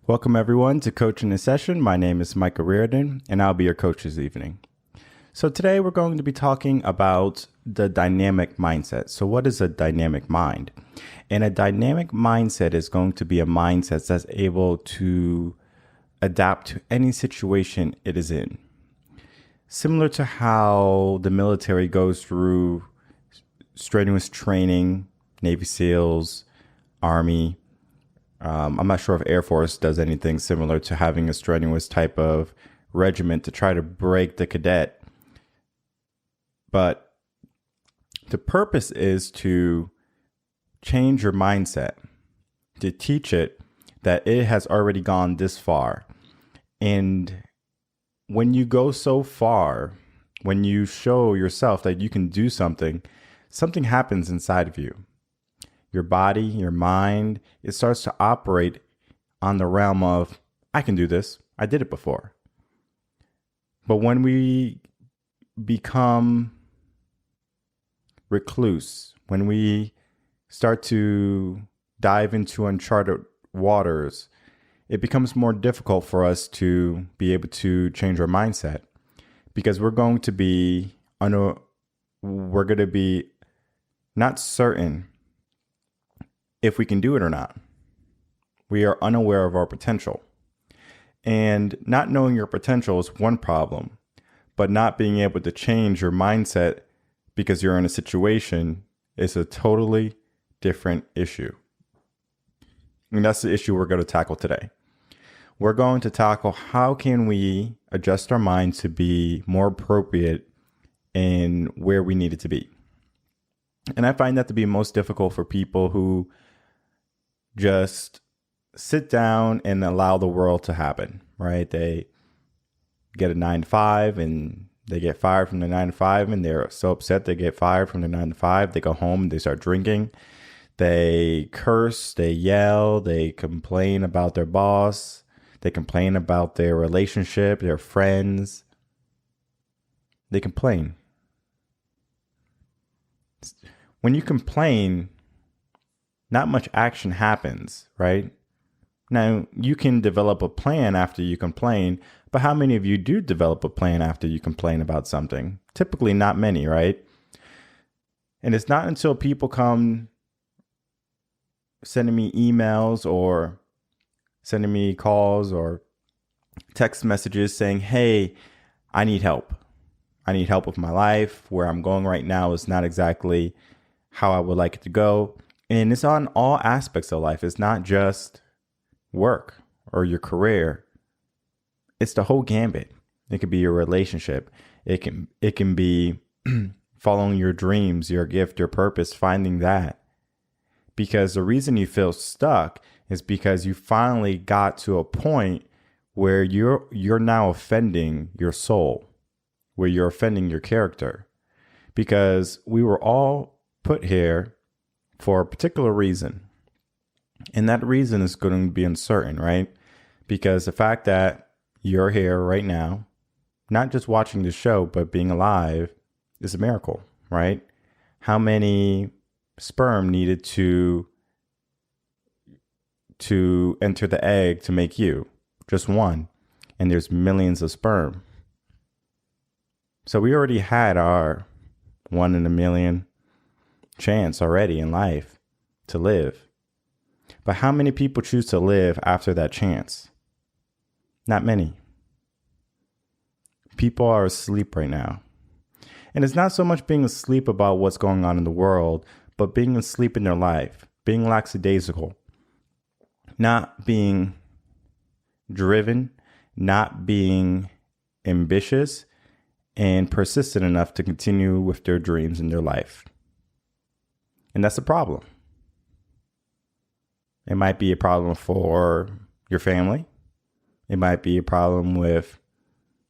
Welcome everyone to Coaching in Session. My name is Micah Reardon and I'll be your coach this evening. So today we're going to be talking about the dynamic mindset. So what is a dynamic mind? And a dynamic mindset is going to be a mindset that's able to adapt to any situation it is in. Similar to how the military goes through strenuous training, Navy SEALs, Army. I'm not sure if Air Force does anything similar to having a strenuous type of regiment to try to break the cadet. But the purpose is to change your mindset, to teach it that it has already gone this far. And when you go so far, when you show yourself that you can do something, something happens inside of you. Your body, your mind, it starts to operate on the realm of, I can do this. I did it before. But when we become recluse, when we start to dive into uncharted waters, it becomes more difficult for us to be able to change our mindset because we're going to be not certain if we can do it or not. We are unaware of our potential. And not knowing your potential is one problem, but not being able to change your mindset because you're in a situation is a totally different issue. And that's the issue we're going to tackle today. We're going to tackle how can we adjust our mind to be more appropriate in where we need it to be. And I find that to be most difficult for people who just sit down and allow the world to happen, right? They get a 9-to-5 and they get fired from the 9-to-5 and they're so upset they get fired from the 9-to-5. They go home and they start drinking. They curse, they yell, they complain about their boss. They complain about their relationship, their friends. They complain. When you complain, not much action happens, right? Now, you can develop a plan after you complain, but how many of you do develop a plan after you complain about something? Typically not many, right? And it's not until people come sending me emails or sending me calls or text messages saying, hey, I need help. I need help with my life. Where I'm going right now is not exactly how I would like it to go. And it's on all aspects of life. It's not just work or your career. It's the whole gambit. It could be your relationship. It can be following your dreams, your gift, your purpose, finding that. Because the reason you feel stuck is because you finally got to a point where you're now offending your soul, where you're offending your character. Because we were all put here for a particular reason. And that reason is going to be uncertain, right? Because the fact that you're here right now, not just watching the show, but being alive is a miracle, right? How many sperm needed to enter the egg to make you? Just one. And there's millions of sperm. So we already had our 1 in a million chance already in life to live. But how many people choose to live after that chance? Not many. People are asleep right now. And it's not so much being asleep about what's going on in the world, but being asleep in their life, being lackadaisical, not being driven, not being ambitious, and persistent enough to continue with their dreams in their life. And that's a problem. It might be a problem for your family. It might be a problem with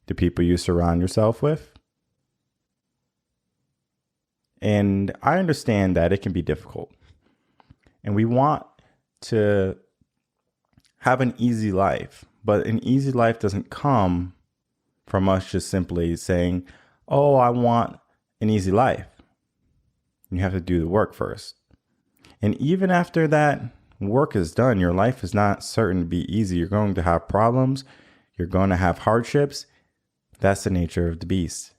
the people you surround yourself with. And I understand that it can be difficult. And we want to have an easy life. But an easy life doesn't come from us just simply saying, oh, I want an easy life. You have to do the work first. And even after that work is done, your life is not certain to be easy. You're going to have problems. You're going to have hardships. That's the nature of the beast.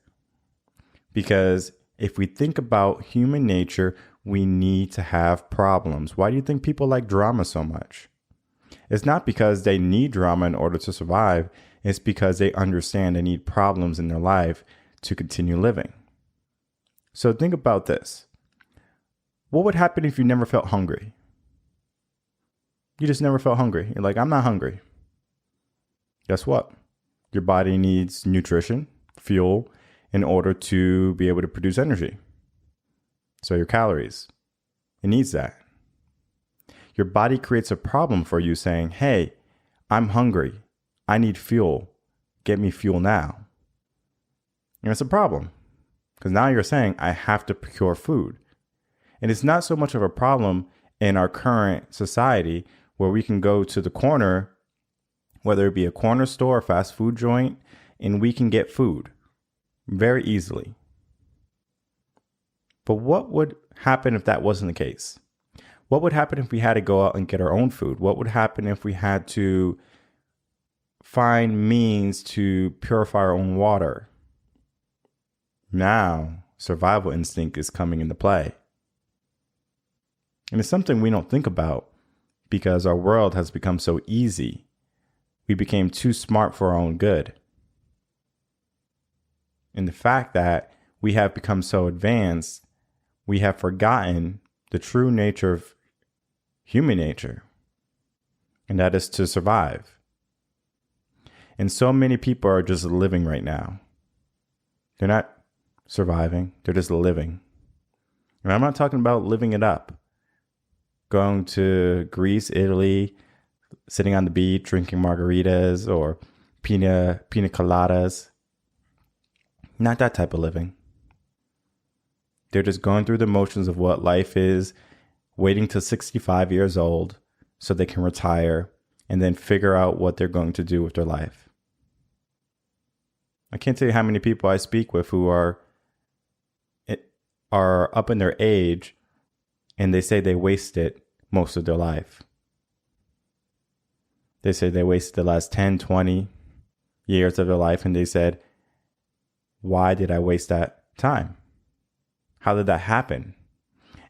Because if we think about human nature, we need to have problems. Why do you think people like drama so much? It's not because they need drama in order to survive. It's because they understand they need problems in their life to continue living. So think about this. What would happen if you never felt hungry? You just never felt hungry. You're like, I'm not hungry. Guess what? Your body needs nutrition, fuel, in order to be able to produce energy. So your calories, it needs that. Your body creates a problem for you saying, hey, I'm hungry. I need fuel. Get me fuel now. And it's a problem because now you're saying I have to procure food. And it's not so much of a problem in our current society where we can go to the corner, whether it be a corner store or fast food joint, and we can get food very easily. But what would happen if that wasn't the case? What would happen if we had to go out and get our own food? What would happen if we had to find means to purify our own water? Now, survival instinct is coming into play. And it's something we don't think about because our world has become so easy. We became too smart for our own good. And the fact that we have become so advanced, we have forgotten the true nature of human nature, and that is to survive. And so many people are just living right now. They're not surviving, they're just living. And I'm not talking about living it up. Going to Greece, Italy, sitting on the beach, drinking margaritas or pina coladas. Not that type of living. They're just going through the motions of what life is, waiting till 65 years old so they can retire and then figure out what they're going to do with their life. I can't tell you how many people I speak with who are up in their age and they say they wasted most of their life. They say they wasted the last 10, 20 years of their life, and they said, why did I waste that time? How did that happen?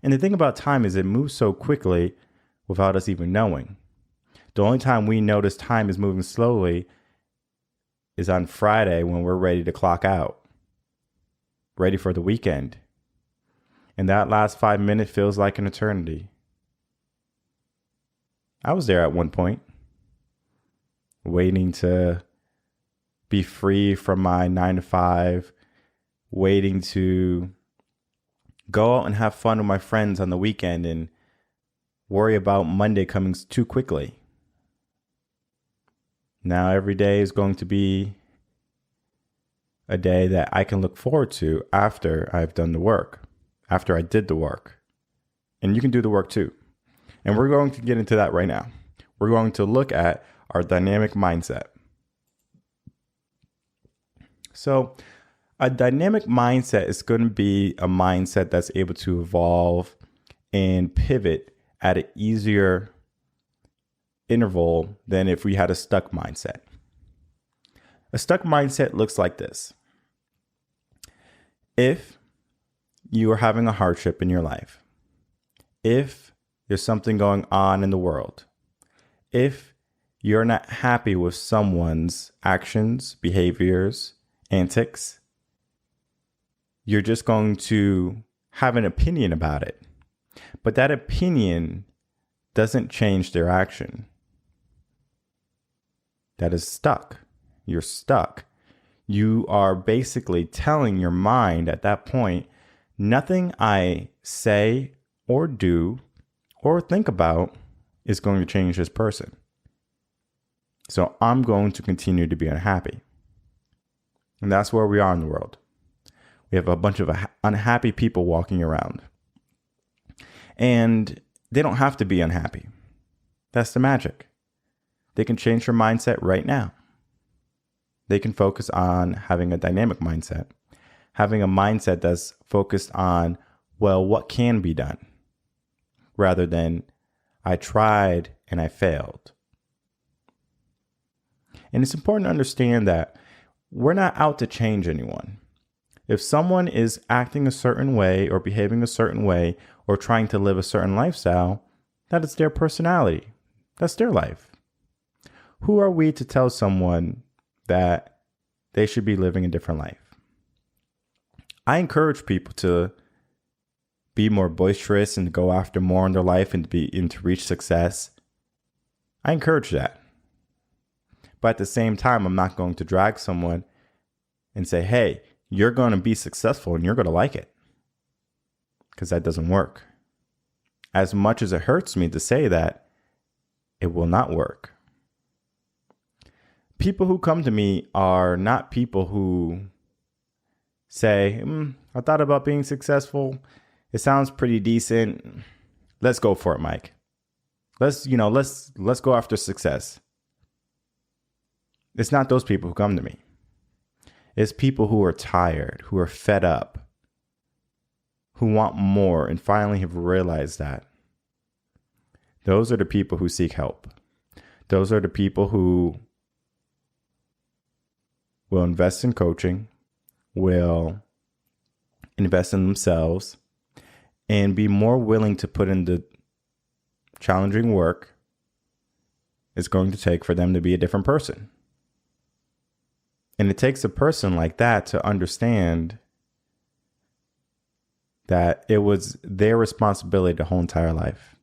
And the thing about time is it moves so quickly without us even knowing. The only time we notice time is moving slowly is on Friday when we're ready to clock out, ready for the weekend. And that last 5 minutes feels like an eternity. I was there at one point, waiting to be free from my 9 to 5, waiting to go out and have fun with my friends on the weekend and worry about Monday coming too quickly. Now every day is going to be a day that I can look forward to after I've done the work, after I did the work. And you can do the work too. And we're going to get into that right now. We're going to look at our dynamic mindset. So a dynamic mindset is going to be a mindset that's able to evolve and pivot at an easier interval than if we had a stuck mindset. A stuck mindset looks like this. If you are having a hardship in your life, if there's something going on in the world, if you're not happy with someone's actions, behaviors, antics, you're just going to have an opinion about it. But that opinion doesn't change their action. That is stuck. You're stuck. You are basically telling your mind at that point, nothing I say or do or think about is going to change this person. So I'm going to continue to be unhappy. And that's where we are in the world. We have a bunch of unhappy people walking around. And they don't have to be unhappy. That's the magic. They can change their mindset right now. They can focus on having a dynamic mindset, having a mindset that's focused on, well, what can be done, rather than I tried and I failed. And it's important to understand that we're not out to change anyone. If someone is acting a certain way or behaving a certain way or trying to live a certain lifestyle, that is their personality. That's their life. Who are we to tell someone that they should be living a different life? I encourage people to be more boisterous and go after more in their life and to reach success. I encourage that. But at the same time, I'm not going to drag someone and say, hey, you're going to be successful and you're going to like it. Because that doesn't work. As much as it hurts me to say that, it will not work. People who come to me are not people who say, I thought about being successful. It sounds pretty decent. Let's go for it, Mike. Let's go after success. It's not those people who come to me. It's people who are tired, who are fed up, who want more and finally have realized that. Those are the people who seek help. Those are the people who will invest in coaching, will invest in themselves, and be more willing to put in the challenging work it's going to take for them to be a different person. And it takes a person like that to understand that it was their responsibility their whole entire life.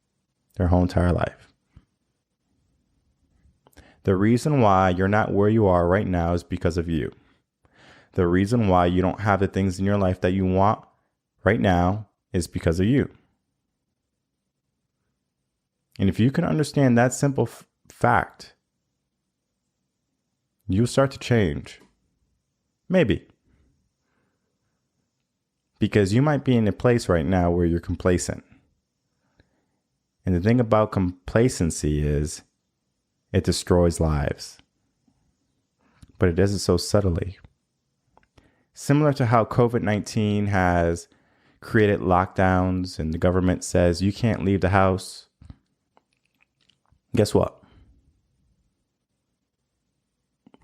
The reason why you're not where you are right now is because of you. The reason why you don't have the things in your life that you want right now is because of you. And if you can understand that simple fact, you'll start to change. Maybe. Because you might be in a place right now where you're complacent. And the thing about complacency is it destroys lives. But it does it so subtly. Similar to how COVID-19 has created lockdowns and the government says you can't leave the house. Guess what?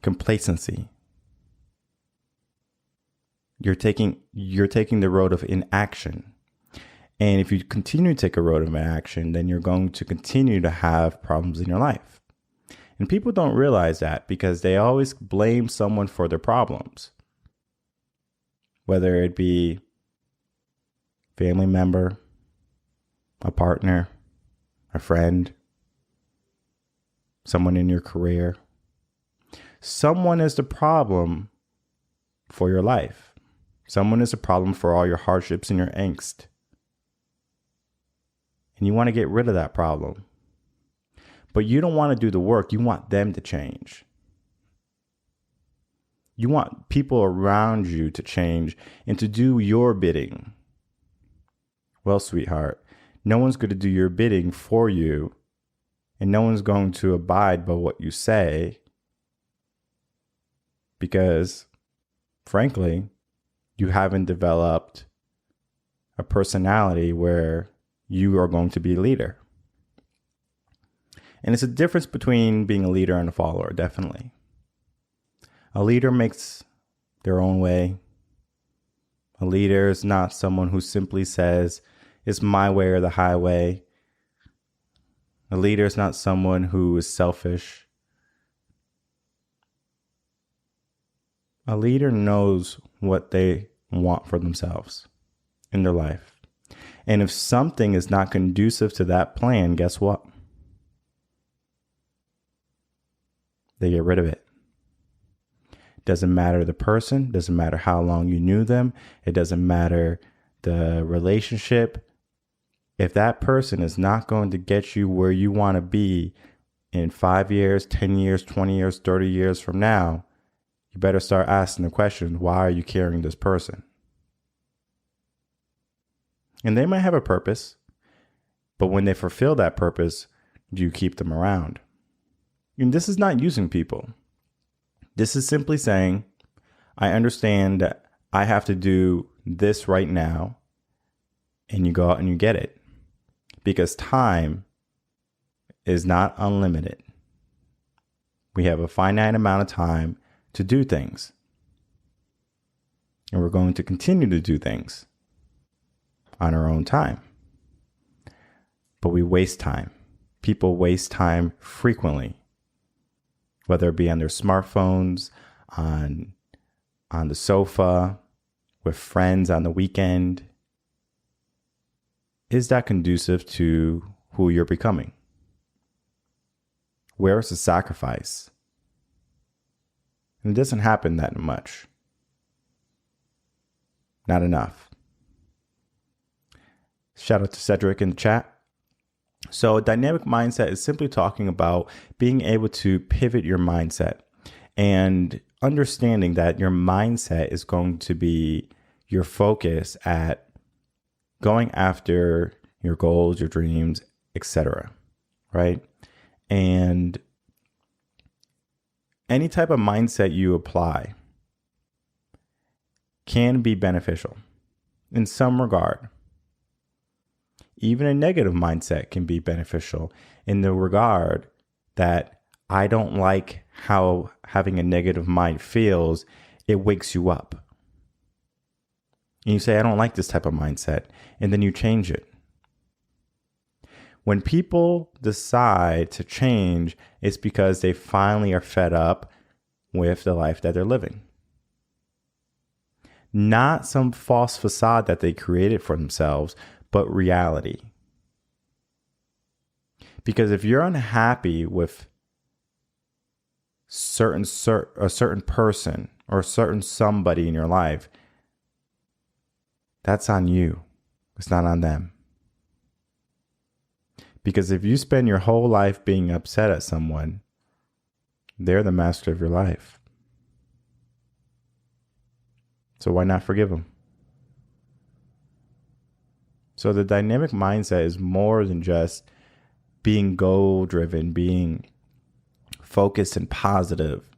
Complacency. You're taking the road of inaction. And if you continue to take a road of inaction, then you're going to continue to have problems in your life. And people don't realize that because they always blame someone for their problems. Whether it be family member, a partner, a friend, someone in your career. Someone is the problem for your life. Someone is a problem for all your hardships and your angst. And you want to get rid of that problem. But you don't want to do the work. You want them to change. You want people around you to change and to do your bidding. Well, sweetheart, no one's going to do your bidding for you. And no one's going to abide by what you say. Because, frankly, you haven't developed a personality where you are going to be a leader. And it's a difference between being a leader and a follower, definitely. A leader makes their own way. A leader is not someone who simply says, it's my way or the highway. A leader is not someone who is selfish. A leader knows what they want for themselves in their life. And if something is not conducive to that plan, guess what? They get rid of it. Doesn't matter the person, doesn't matter how long you knew them, it doesn't matter the relationship. If that person is not going to get you where you want to be in 5 years, 10 years, 20 years, 30 years from now, you better start asking the question, why are you carrying this person? And they might have a purpose, but when they fulfill that purpose, do you keep them around? And this is not using people. This is simply saying, I understand that I have to do this right now, and you go out and you get it. Because time is not unlimited. We have a finite amount of time to do things. And we're going to continue to do things on our own time. But we waste time. People waste time frequently, whether it be on their smartphones, on the sofa, with friends on the weekend. Is that conducive to who you're becoming? Where is the sacrifice? And it doesn't happen that much. Not enough. Shout out to Cedric in the chat. So a dynamic mindset is simply talking about being able to pivot your mindset and understanding that your mindset is going to be your focus at going after your goals, your dreams, etc. Right? And any type of mindset you apply can be beneficial in some regard. Even a negative mindset can be beneficial in the regard that I don't like how having a negative mind feels. It wakes you up. And you say, I don't like this type of mindset. And then you change it. When people decide to change, it's because they finally are fed up with the life that they're living. Not some false facade that they created for themselves, but reality. Because if you're unhappy with a certain person or a certain somebody in your life, that's on you. It's not on them. Because if you spend your whole life being upset at someone, they're the master of your life. So why not forgive them? So the dynamic mindset is more than just being goal-driven, being focused and positive.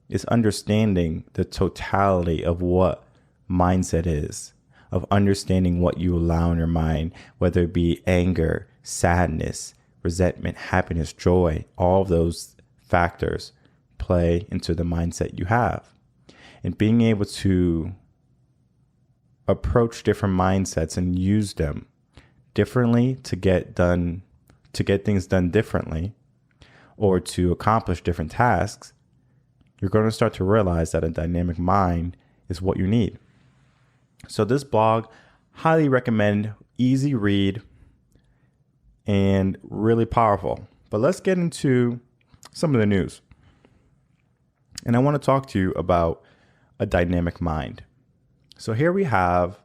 It's understanding the totality of what mindset is, of understanding what you allow in your mind, whether it be anger, sadness, resentment, happiness, joy. All of those factors play into the mindset you have. And being able to approach different mindsets and use them differently to get things done differently, or to accomplish different tasks, you're going to start to realize that a dynamic mind is what you need. So this blog, highly recommend, easy read, and really powerful. But let's get into some of the news. And I want to talk to you about a dynamic mind. So here we have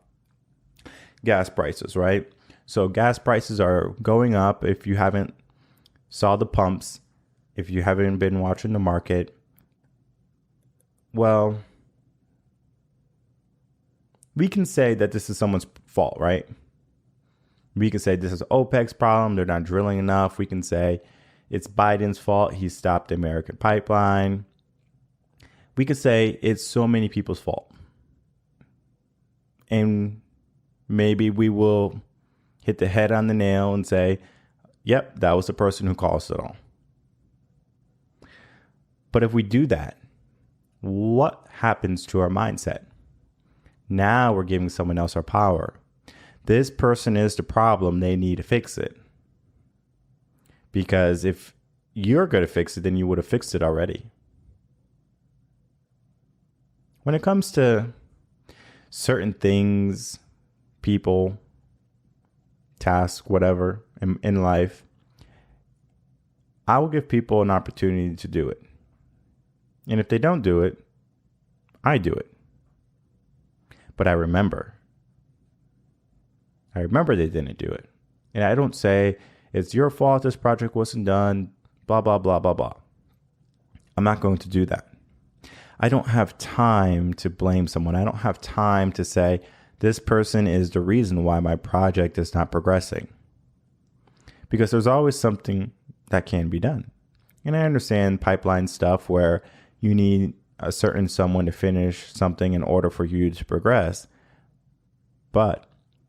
gas prices, right? So gas prices are going up. If you haven't saw the pumps, if you haven't been watching the market, well, we can say that this is someone's fault, right? We can say this is OPEC's problem. They're not drilling enough. We can say it's Biden's fault. He stopped the American pipeline. We could say it's so many people's fault. And maybe we will hit the head on the nail and say, yep, that was the person who caused it all. But if we do that, what happens to our mindset? Now we're giving someone else our power. This person is the problem. They need to fix it. Because if you're going to fix it, then you would have fixed it already. When it comes to certain things, people, tasks, whatever in life, I will give people an opportunity to do it. And if they don't do it, I do it. But I remember they didn't do it. And I don't say, it's your fault this project wasn't done, blah, blah, blah, blah, blah. I'm not going to do that. I don't have time to blame someone. I don't have time to say, this person is the reason why my project is not progressing. Because there's always something that can be done. And I understand pipeline stuff where you need a certain someone to finish something in order for you to progress. But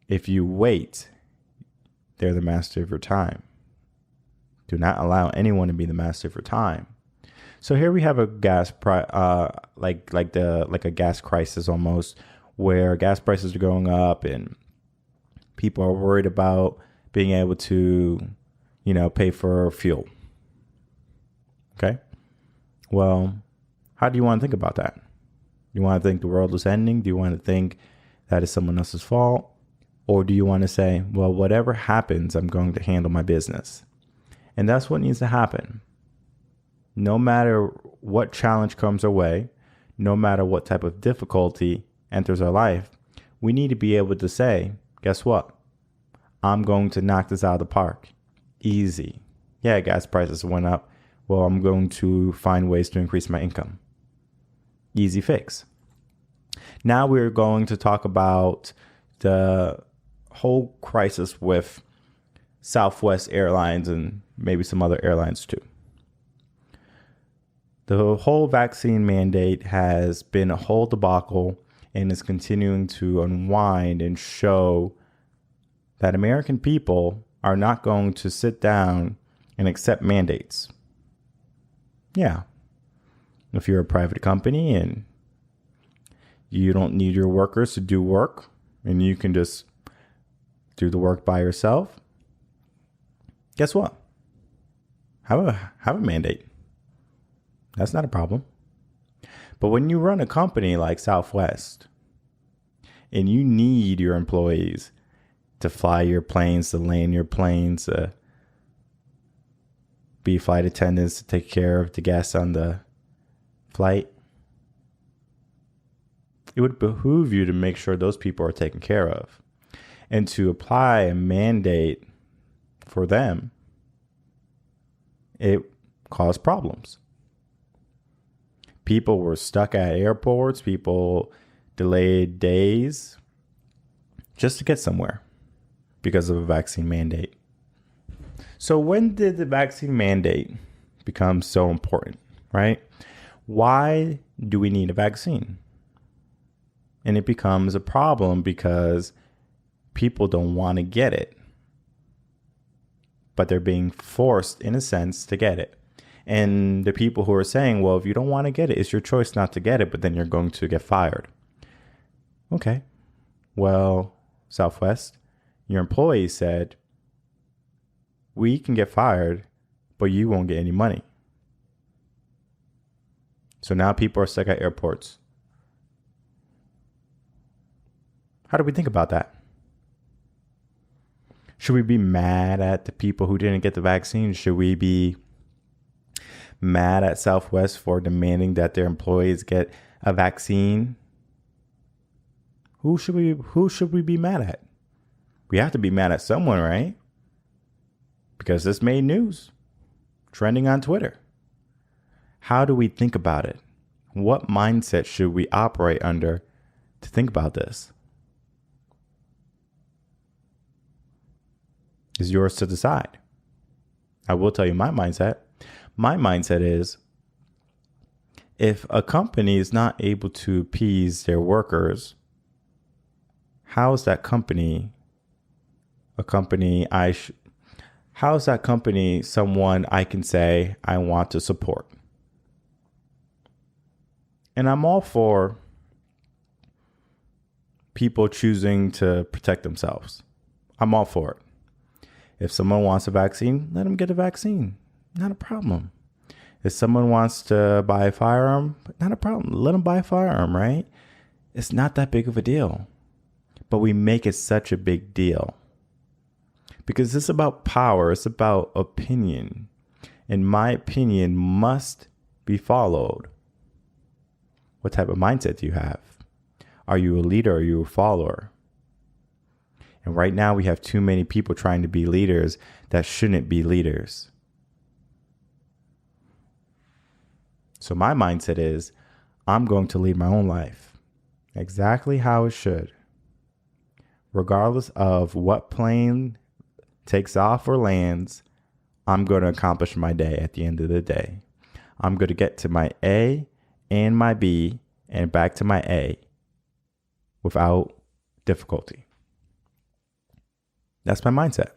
if you wait, they're the master of your time. Do not allow anyone to be the master of your time. So here we have a like a gas crisis almost, where gas prices are going up and people are worried about being able to, pay for fuel. Okay. Well, how do you want to think about that? Do you want to think the world is ending? Do you want to think that it's someone else's fault? Or do you want to say, well, whatever happens, I'm going to handle my business? And that's what needs to happen. No matter what challenge comes our way, no matter what type of difficulty enters our life, we need to be able to say, guess what? I'm going to knock this out of the park. Easy. Yeah, gas prices went up. Well, I'm going to find ways to increase my income. Easy fix. Now we're going to talk about the whole crisis with Southwest Airlines and maybe some other airlines too. The whole vaccine mandate has been a whole debacle and is continuing to unwind and show that American people are not going to sit down and accept mandates. Yeah. If you're a private company and you don't need your workers to do work and you can just do the work by yourself, guess what? Have a mandate. That's not a problem. But when you run a company like Southwest and you need your employees to fly your planes, to land your planes, be flight attendants, to take care of the guests on the flight, it would behoove you to make sure those people are taken care of. And to apply a mandate for them, it caused problems. People were stuck at airports. People delayed days just to get somewhere because of a vaccine mandate. So when did the vaccine mandate become so important, right? Why do we need a vaccine? And it becomes a problem because people don't want to get it, but they're being forced, in a sense, to get it. And the people who are saying, well, if you don't want to get it, it's your choice not to get it, but then you're going to get fired. Okay. Well, Southwest, your employees said, we can get fired, but you won't get any money. So now people are stuck at airports. How do we think about that? Should we be mad at the people who didn't get the vaccine? Should we be mad at Southwest for demanding that their employees get a vaccine? Who should we be mad at? We have to be mad at someone, right? Because this made news, trending on Twitter. How do we think about it? What mindset should we operate under to think about this? It's yours to decide. I will tell you my mindset. My mindset is, if a company is not able to appease their workers, how is that company someone I can say I want to support? And I'm all for people choosing to protect themselves. I'm all for it. If someone wants a vaccine, let them get a vaccine. Not a problem. If someone wants to buy a firearm, not a problem. Let them buy a firearm, right? It's not that big of a deal. But we make it such a big deal. Because it's about power. It's about opinion. And my opinion must be followed. What type of mindset do you have? Are you a leader or are you a follower? And right now we have too many people trying to be leaders that shouldn't be leaders. So my mindset is, I'm going to lead my own life exactly how it should. Regardless of what plane takes off or lands, I'm going to accomplish my day at the end of the day. I'm going to get to my A and my B and back to my A without difficulty. That's my mindset.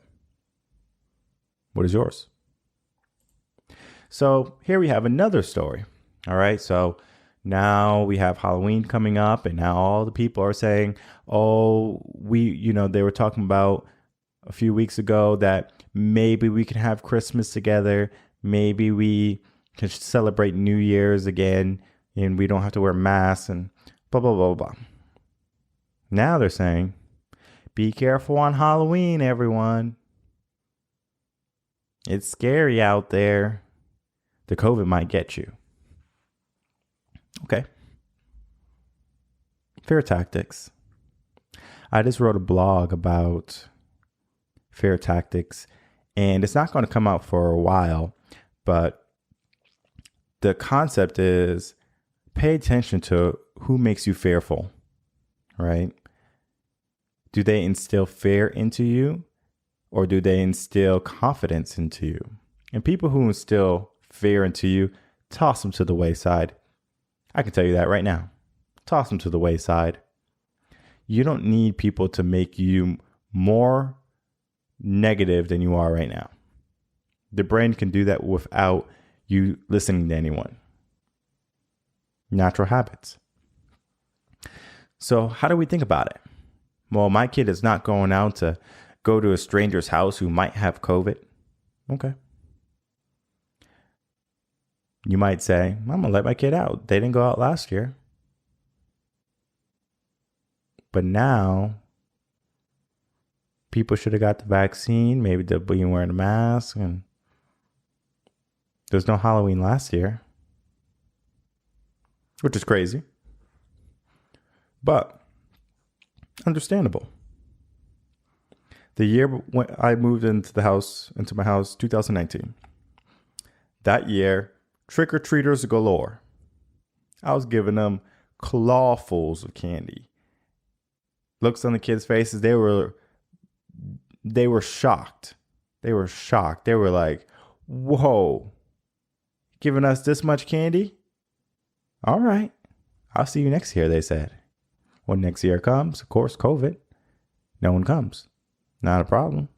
What is yours? So here we have another story. All right. So now we have Halloween coming up, and now all the people are saying, oh, they were talking about a few weeks ago that maybe we can have Christmas together. Maybe we can celebrate New Year's again, and we don't have to wear masks and blah, blah, blah, blah. Now they're saying, be careful on Halloween, everyone. It's scary out there. The COVID might get you. Okay. Fear tactics. I just wrote a blog about fear tactics, and it's not going to come out for a while, but the concept is pay attention to who makes you fearful, right? Do they instill fear into you, or do they instill confidence into you? And people who instill fear into you, toss them to the wayside. I can tell you that right now. Toss them to the wayside. You don't need people to make you more negative than you are right now. The brain can do that without you listening to anyone. Natural habits. So how do we think about it? Well, my kid is not going out to go to a stranger's house who might have COVID. Okay. You might say, I'm going to let my kid out. They didn't go out last year. But now, people should have got the vaccine. Maybe they'll be wearing a mask. And there's no Halloween last year, which is crazy. But understandable. The year when I moved into my house, 2019. That year, trick-or-treaters galore. I was giving them clawfuls of candy. Looks on the kids' faces, they were shocked. They were shocked. They were like, whoa, giving us this much candy? All right, I'll see you next year, they said. When next year comes, of course, COVID, no one comes. Not a problem.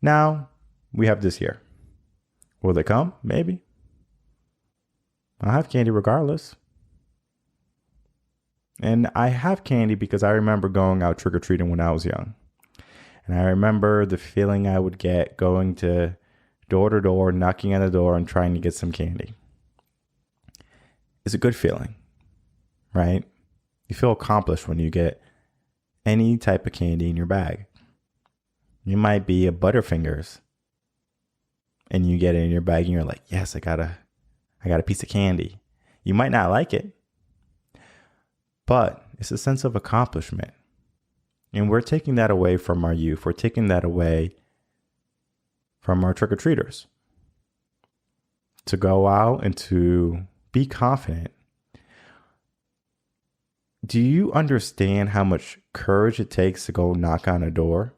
Now we have this year. Will they come? Maybe. I'll have candy regardless. And I have candy because I remember going out trick-or-treating when I was young. And I remember the feeling I would get going to door, knocking on the door and trying to get some candy. It's a good feeling, right? You feel accomplished when you get any type of candy in your bag. You might be a Butterfingers, and you get it in your bag and you're like, yes, I got a piece of candy. You might not like it, but it's a sense of accomplishment. And we're taking that away from our youth. We're taking that away from our trick-or-treaters to go out and to be confident. Do you understand how much courage it takes to go knock on a door?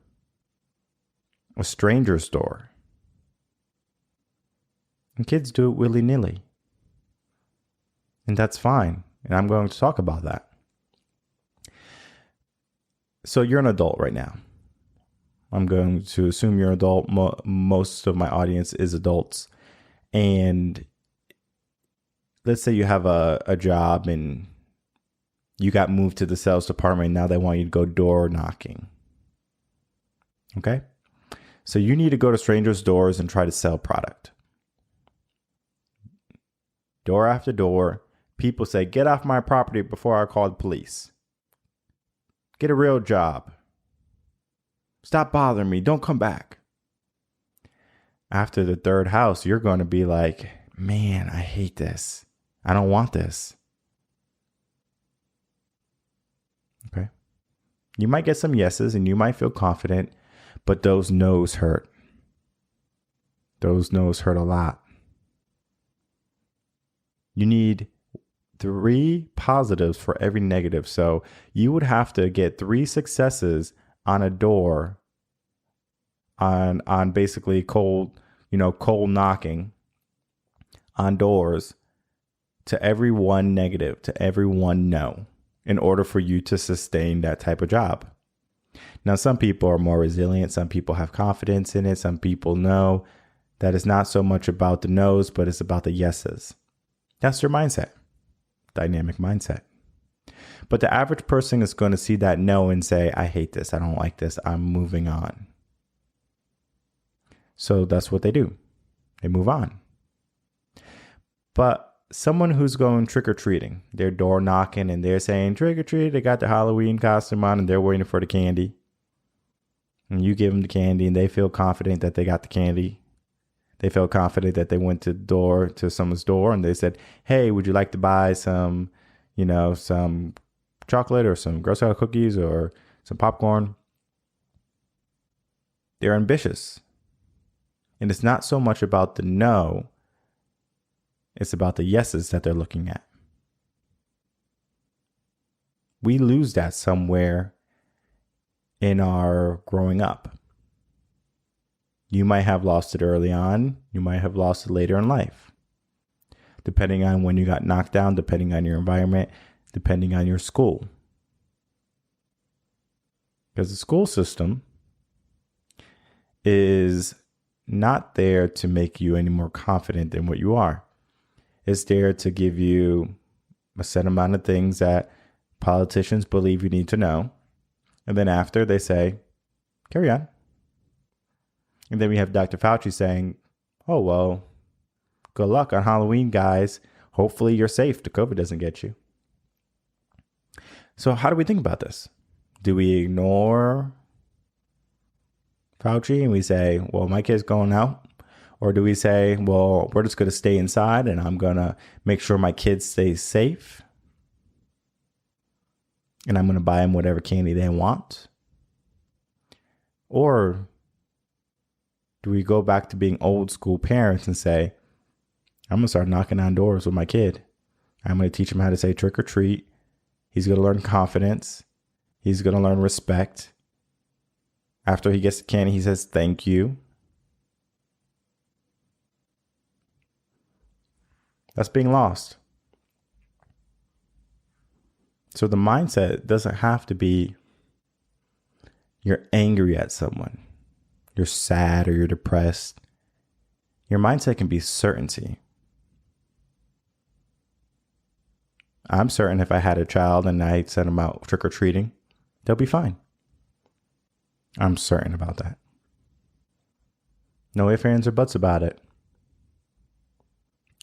A stranger's door. And kids do it willy-nilly. And that's fine. And I'm going to talk about that. So you're an adult right now. I'm going to assume you're an adult. Most of my audience is adults. And let's say you have a job and you got moved to the sales department. And now they want you to go door knocking. Okay? So you need to go to strangers' doors and try to sell product. Door after door, people say, get off my property before I call the police. Get a real job. Stop bothering me. Don't come back. After the third house, you're going to be like, man, I hate this. I don't want this. Okay. You might get some yeses and you might feel confident, but those no's hurt. Those no's hurt a lot. You need 3 positives for every negative. So you would have to get 3 successes on a door on basically cold knocking on doors to every 1 negative, to every 1 no, in order for you to sustain that type of job. Now, some people are more resilient. Some people have confidence in it. Some people know. that it's not so much about the no's, but it's about the yeses. That's your mindset, dynamic mindset. But the average person is going to see that no and say, I hate this. I don't like this. I'm moving on. So that's what they do. They move on. But someone who's going trick-or-treating, they're door knocking and they're saying trick-or-treat, they got their Halloween costume on and they're waiting for the candy. And you give them the candy and they feel confident that they got the candy. They feel confident that they went to someone's door and they said, hey, would you like to buy some, some chocolate or some Girl Scout cookies or some popcorn? They're ambitious. And it's not so much about the no, it's about the yeses that they're looking at. We lose that somewhere in our growing up. You might have lost it early on. You might have lost it later in life. Depending on when you got knocked down, depending on your environment, depending on your school. Because the school system is not there to make you any more confident than what you are. It's there to give you a set amount of things that politicians believe you need to know. And then after they say, carry on. And then we have Dr. Fauci saying, oh, well, good luck on Halloween, guys. Hopefully you're safe. The COVID doesn't get you. So how do we think about this? Do we ignore Fauci and we say, well, my kid's going out? Or do we say, well, we're just going to stay inside and I'm going to make sure my kids stay safe and I'm going to buy them whatever candy they want? Or do we go back to being old school parents and say, I'm going to start knocking on doors with my kid. I'm going to teach him how to say trick or treat. He's going to learn confidence. He's going to learn respect. After he gets the candy, he says, thank you. That's being lost. So the mindset doesn't have to be you're angry at someone, you're sad or you're depressed. Your mindset can be certainty. I'm certain if I had a child and I sent them out trick-or-treating, they'll be fine. I'm certain about that. No ifs, ands, or buts about it.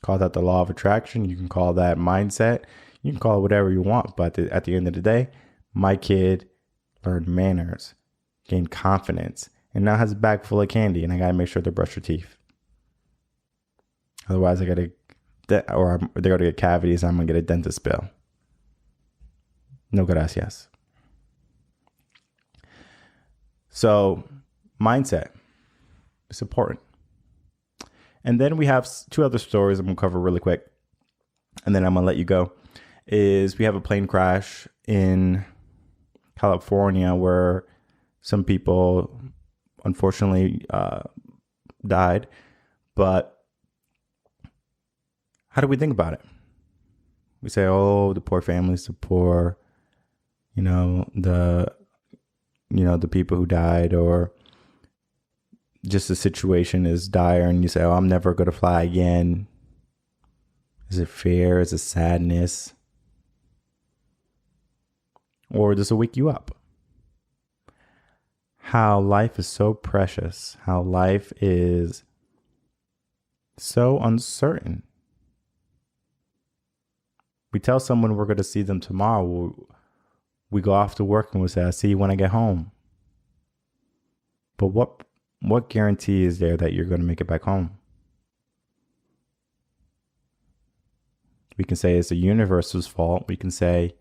Call that the law of attraction. You can call that mindset. You can call it whatever you want. But at the end of the day, my kid learned manners, gained confidence, and now has a bag full of candy. And I got to make sure they brush their teeth. Otherwise, they're going to get cavities and I'm going to get a dentist bill. No gracias. So mindset is important. And then we have two other stories I'm going to cover really quick. And then I'm going to let you go. Is we have a plane crash in California where some people unfortunately died. But how do we think about it? We say, oh, the poor families, the poor, the people who died, or just the situation is dire and you say, oh, I'm never going to fly again. Is it fear? Is it sadness? Or does it wake you up? How life is so precious. How life is so uncertain. We tell someone we're going to see them tomorrow. We go off to work and we say, I'll see you when I get home. But what guarantee is there that you're going to make it back home? We can say it's the universe's fault. We can say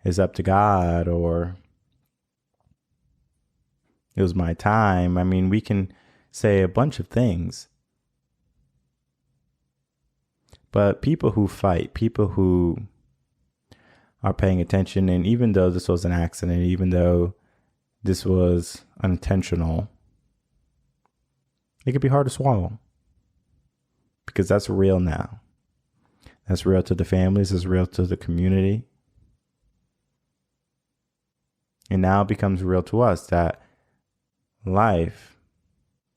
it's up to God, or it was my time. I mean, we can say a bunch of things. But people who fight, people who are paying attention, and even though this was an accident, even though this was unintentional, it could be hard to swallow because that's real now. That's real to the families. It's real to the community. And now it becomes real to us that life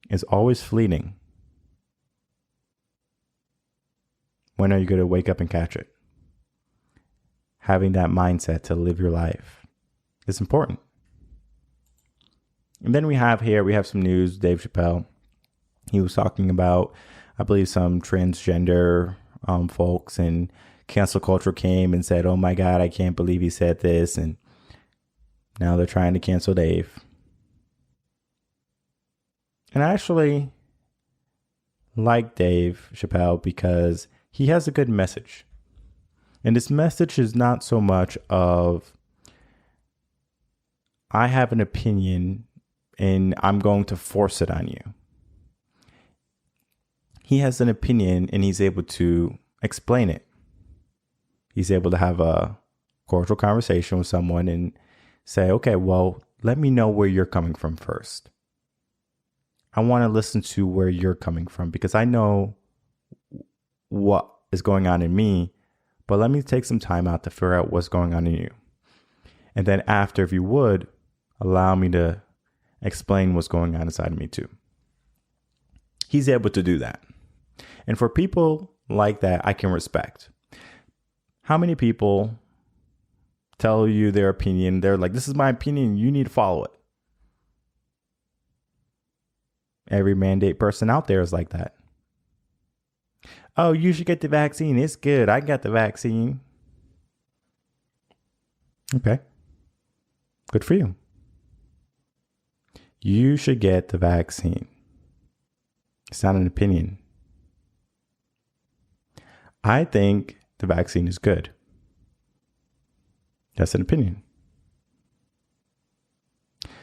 is always fleeting. When are you going to wake up and catch it? Having that mindset to live your life is important. And then we have some news. Dave Chappelle, he was talking about, I believe, some transgender folks, and cancel culture came and said, oh my God, I can't believe he said this. And now they're trying to cancel Dave. And I actually like Dave Chappelle because he has a good message. And this message is not so much of, I have an opinion and I'm going to force it on you. He has an opinion and he's able to explain it. He's able to have a cordial conversation with someone and say, okay, well, let me know where you're coming from first. I want to listen to where you're coming from because I know what is going on in me, but let me take some time out to figure out what's going on in you. And then after, if you would, allow me to explain what's going on inside of me too. He's able to do that. And for people like that, I can respect. How many people tell you their opinion? They're like, this is my opinion. You need to follow it. Every mandate person out there is like that. Oh, you should get the vaccine. It's good. I got the vaccine. Okay. Good for you. You should get the vaccine. It's not an opinion. I think the vaccine is good. That's an opinion.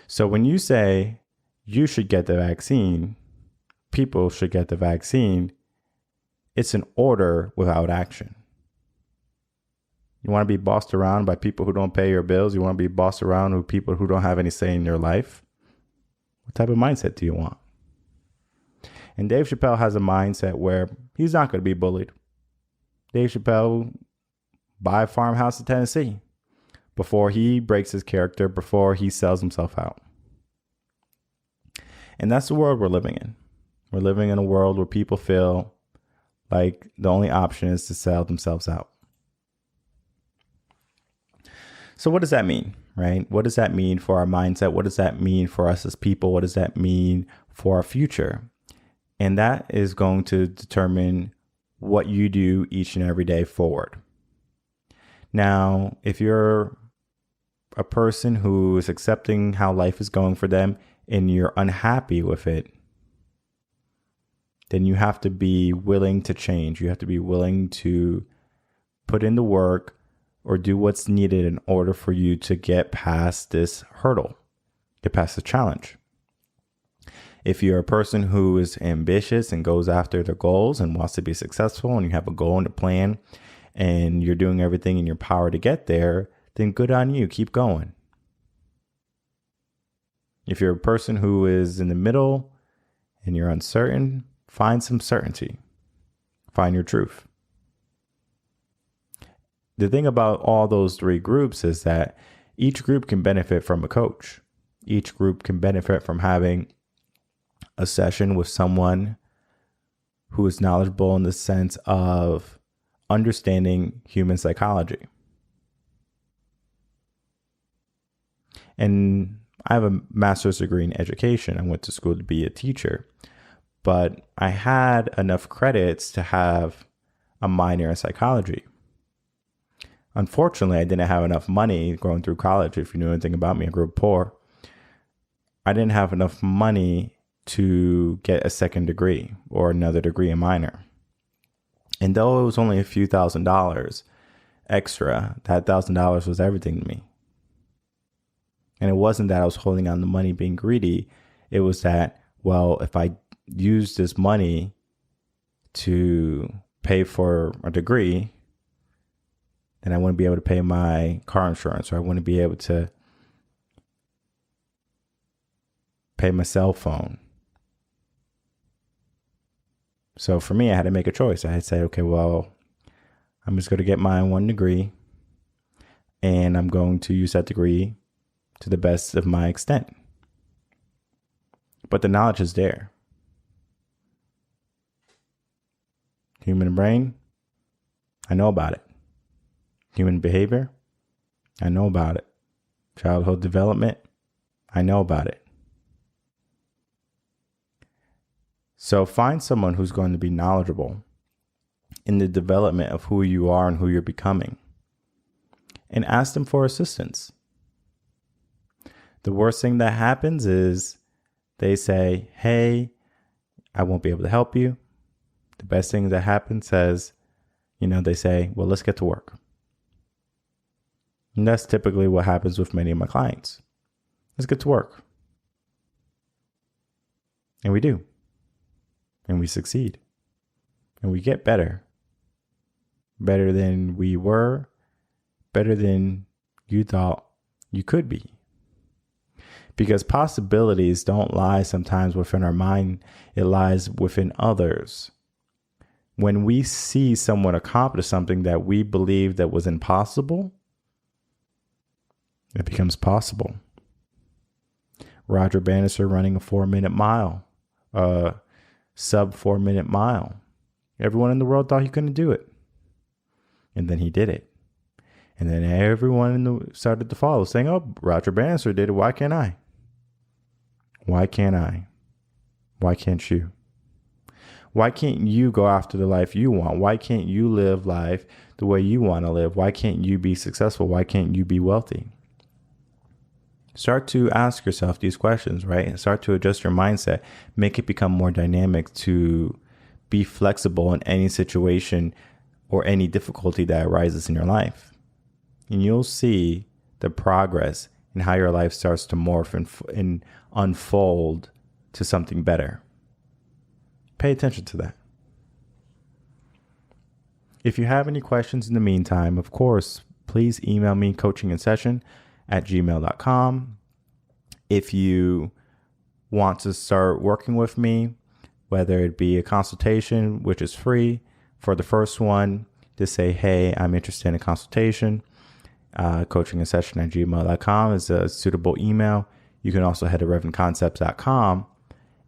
So when you say you should get the vaccine, people should get the vaccine, it's an order without action. You want to be bossed around by people who don't pay your bills? You want to be bossed around with people who don't have any say in your life? What type of mindset do you want? And Dave Chappelle has a mindset where he's not going to be bullied. Dave Chappelle buy a farmhouse in Tennessee before he breaks his character, before he sells himself out. And that's the world we're living in. We're living in a world where people feel like the only option is to sell themselves out. So what does that mean, right? What does that mean for our mindset? What does that mean for us as people? What does that mean for our future? And that is going to determine what you do each and every day forward. Now, if you're a person who is accepting how life is going for them and you're unhappy with it, then you have to be willing to change. You have to be willing to put in the work or do what's needed in order for you to get past this hurdle, get past the challenge. If you're a person who is ambitious and goes after their goals and wants to be successful, and you have a goal and a plan and you're doing everything in your power to get there, then good on you. Keep going. If you're a person who is in the middle and you're uncertain, find some certainty. Find your truth. The thing about all those three groups is that each group can benefit from a coach. Each group can benefit from having a session with someone who is knowledgeable in the sense of understanding human psychology. And I have a master's degree in education. I went to school to be a teacher, but I had enough credits to have a minor in psychology. Unfortunately, I didn't have enough money going through college. If you knew anything about me, I grew up poor. I didn't have enough money to get a second degree or another degree in minor. And though it was only a few $1,000s extra, that $1,000 was everything to me. And it wasn't that I was holding on the money being greedy. It was that, well, if I use this money to pay for a degree, then I wouldn't be able to pay my car insurance, or I wouldn't be able to pay my cell phone. So for me, I had to make a choice. I had to say, okay, well, I'm just going to get my one degree and I'm going to use that degree to the best of my extent. But the knowledge is there. Human brain, I know about it. Human behavior, I know about it. Childhood development, I know about it. So find someone who's going to be knowledgeable in the development of who you are and who you're becoming, and ask them for assistance. The worst thing that happens is they say, hey, I won't be able to help you. The best thing that happens is, they say, well, let's get to work. And that's typically what happens with many of my clients. Let's get to work. And we do. And we succeed. And we get better. Better than we were. Better than you thought you could be. Because possibilities don't lie sometimes within our mind. It lies within others. When we see someone accomplish something that we believe that was impossible, it becomes possible. Roger Bannister running a 4-minute mile, a sub 4-minute mile. Everyone in the world thought he couldn't do it. And then he did it. And then everyone started to follow, saying, oh, Roger Bannister did it. Why can't I? Why can't I? Why can't you? Why can't you go after the life you want? Why can't you live life the way you want to live? Why can't you be successful? Why can't you be wealthy? Start to ask yourself these questions, right? And start to adjust your mindset. Make it become more dynamic to be flexible in any situation or any difficulty that arises in your life. And you'll see the progress in how your life starts to morph and unfold to something better. Pay attention to that. If you have any questions in the meantime, of course, please email me coachinginsession@gmail.com. If you want to start working with me, whether it be a consultation, which is free for the first one, just say, hey, I'm interested in a consultation. Coachinginsession@gmail.com is a suitable email. You can also head to revenconcepts.com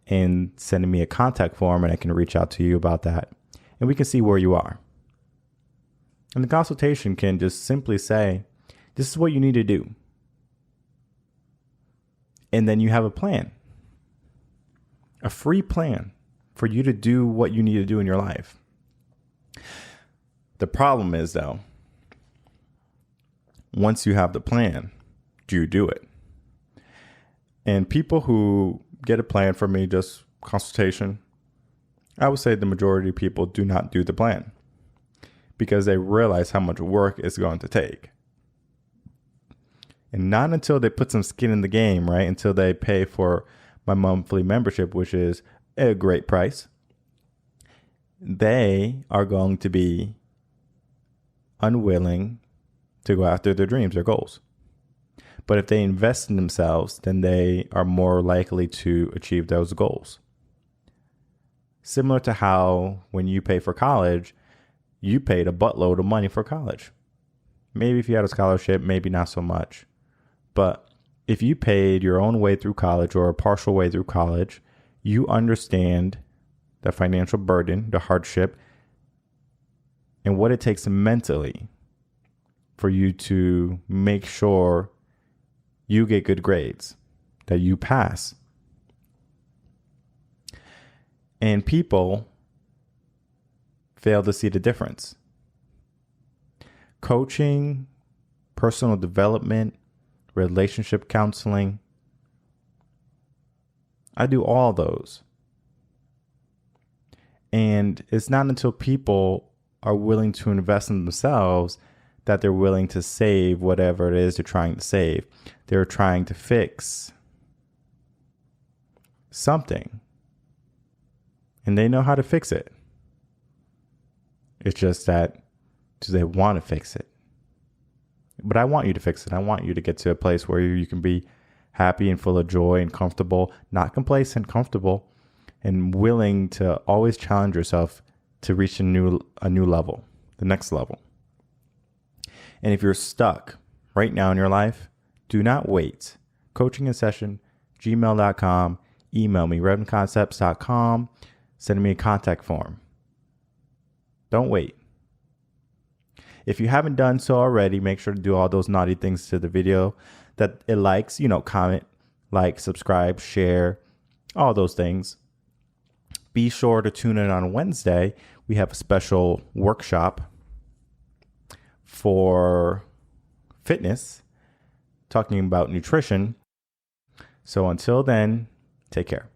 and send me a contact form, and I can reach out to you about that. And we can see where you are. And the consultation can just simply say, this is what you need to do. And then you have a plan, a free plan for you to do what you need to do in your life. The problem is, though, once you have the plan, do you do it? And people who get a plan from me, just consultation, I would say the majority of people do not do the plan because they realize how much work it's going to take. And not until they put some skin in the game, right? Until they pay for my monthly membership, which is a great price, they are going to be unwilling to go after their dreams, their goals. But if they invest in themselves, then they are more likely to achieve those goals. Similar to how when you pay for college, you paid a buttload of money for college. Maybe if you had a scholarship, maybe not so much. But if you paid your own way through college or a partial way through college, you understand the financial burden, the hardship, and what it takes mentally for you to make sure you get good grades, that you pass. And people fail to see the difference. Coaching, personal development, relationship counseling, I do all those. And it's not until people are willing to invest in themselves that they're willing to save whatever it is they're trying to save. They're trying to fix something. And they know how to fix it. It's just that, do they want to fix it? But I want you to fix it. I want you to get to a place where you can be happy and full of joy and comfortable, not complacent, comfortable, and willing to always challenge yourself to reach a new level, the next level. And if you're stuck right now in your life, do not wait. coachinginsession@gmail.com. Email me, revenconcepts.com. Send me a contact form. Don't wait. If you haven't done so already, make sure to do all those naughty things to the video that it likes, comment, like, subscribe, share, all those things. Be sure to tune in on Wednesday. We have a special workshop for fitness, talking about nutrition. So until then, take care.